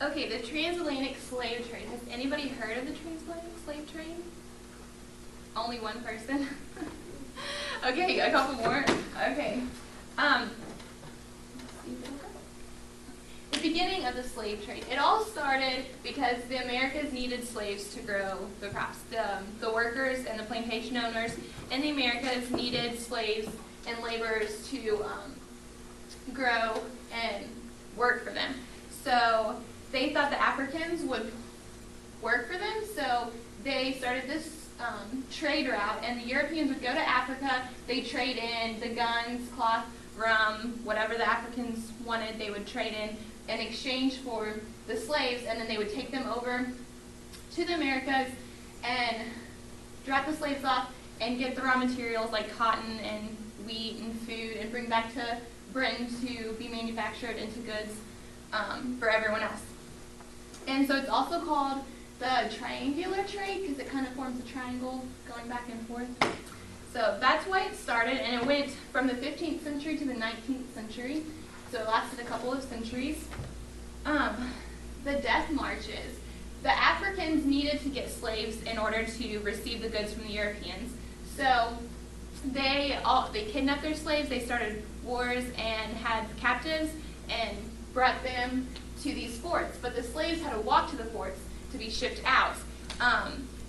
Okay, the transatlantic slave trade. Has anybody heard of the transatlantic slave trade? Only one person? Okay, a couple more. Okay. The beginning of the slave trade. It all started because the Americas needed slaves to grow the crops. The workers and the plantation owners in the Americas needed slaves and laborers to grow and work for them. So they thought the Africans would work for them, so they started this trade route, and the Europeans would go to Africa. They trade in the guns, cloth, rum, whatever the Africans wanted, they would trade in exchange for the slaves, and then they would take them over to the Americas and drop the slaves off and get the raw materials like cotton and wheat and food and bring back to Britain to be manufactured into goods for everyone else. And so it's also called the triangular trade because it kind of forms a triangle going back and forth. So that's why it started, and it went from the 15th century to the 19th century. So it lasted a couple of centuries. The death marches. The Africans needed to get slaves in order to receive the goods from the Europeans. So they kidnapped their slaves, they started wars and had captives and brought them to these forts. But the slaves had to walk to the forts to be shipped out.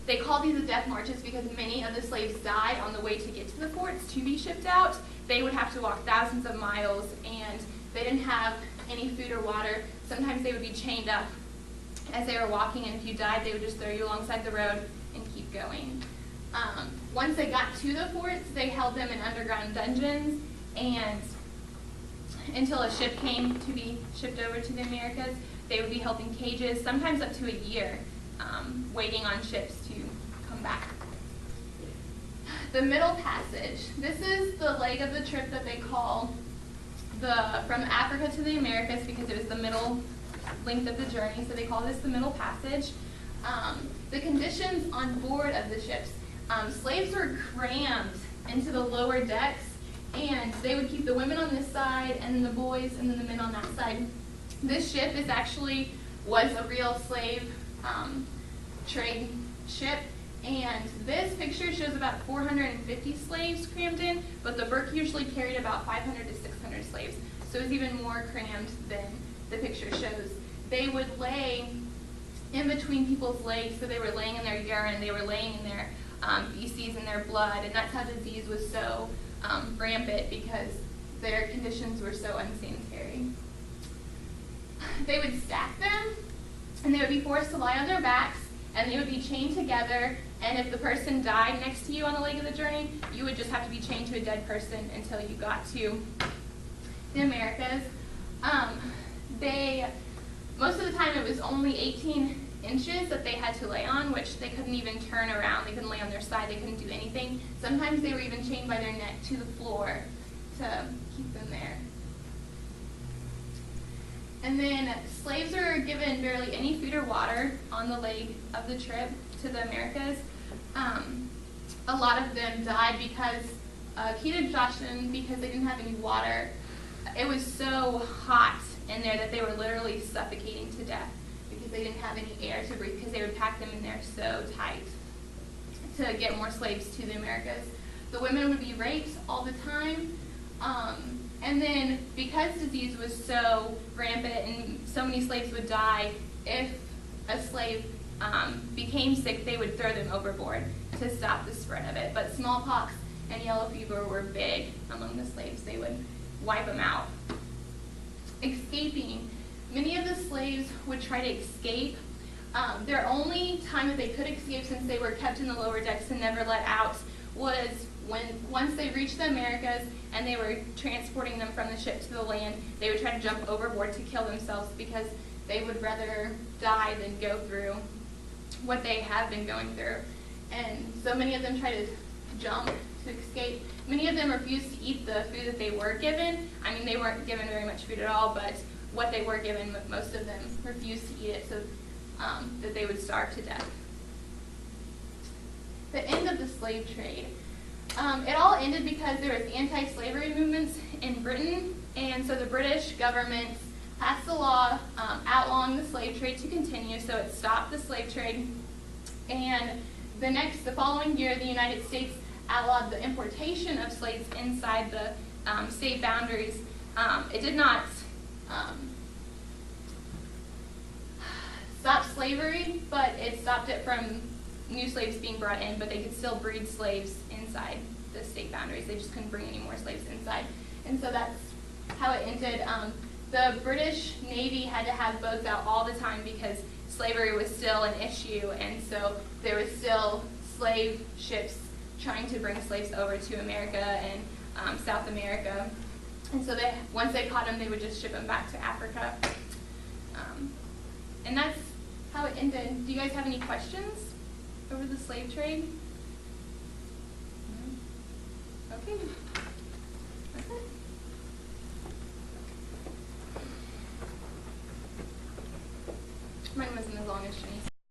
They called these the death marches because many of the slaves died on the way to get to the forts to be shipped out. They would have to walk thousands of miles, and they didn't have any food or water. Sometimes they would be chained up as they were walking, and if you died, they would just throw you alongside the road and keep going. Once they got to the forts, they held them in underground dungeons, and until a ship came to be shipped over to the Americas, they would be held in cages, sometimes up to a year, waiting on ships to come back. The Middle Passage. This is the leg of the trip that they call from Africa to the Americas because it was the middle length of the journey, so they call this the Middle Passage. The conditions on board of the ships. Slaves were crammed into the lower decks, and they would keep the women on this side and the boys and then the men on that side. This ship was a real slave trade ship, and this picture shows about 450 slaves crammed in, but the Burke usually carried about 500 to 600 slaves, so it was even more crammed than the picture shows. They would lay in between people's legs, so they were laying in their urine, they were laying in their feces and their blood, and that's how disease was so rampant because their conditions were so unsanitary. They would stack them, and they would be forced to lie on their backs, and they would be chained together, and if the person died next to you on the leg of the journey, you would just have to be chained to a dead person until you got to the Americas. Most of the time it was only 18 inches that they had to lay on, which they couldn't even turn around. They couldn't lay on their side. They couldn't do anything. Sometimes they were even chained by their neck to the floor to keep them there. And then slaves were given barely any food or water on the leg of the trip to the Americas. A lot of them died because of heat exhaustion, because they didn't have any water. It was so hot in there that they were literally suffocating to death because they didn't have any air to breathe because they would pack them in there so tight to get more slaves to the Americas. The women would be raped all the time. And then because disease was so rampant and so many slaves would die, if a slave became sick, they would throw them overboard to stop the spread of it. But smallpox and yellow fever were big among the slaves. They would wipe them out. Escaping. Many of the slaves would try to escape. Their only time that they could escape, since they were kept in the lower decks and never let out, was once they reached the Americas and they were transporting them from the ship to the land, they would try to jump overboard to kill themselves because they would rather die than go through what they have been going through. And so many of them tried to jump to escape. Many of them refused to eat the food that they were given. I mean, they weren't given very much food at all, but what they were given, most of them refused to eat it so that they would starve to death. The end of the slave trade. It all ended because there was anti-slavery movements in Britain, and so the British government passed a law outlawing the slave trade to continue, so it stopped the slave trade. And the following year, the United States outlawed the importation of slaves inside the state boundaries. It did not stop slavery, but it stopped it from new slaves being brought in, but they could still breed slaves inside the state boundaries. They just couldn't bring any more slaves inside. And so that's how it ended. The British Navy had to have boats out all the time because slavery was still an issue, and so there was still slave ships trying to bring slaves over to America and South America. And so once they caught them, they would just ship them back to Africa. And that's how it ended. Do you guys have any questions over the slave trade? Okay. That's it. Mine wasn't as long as Shanice.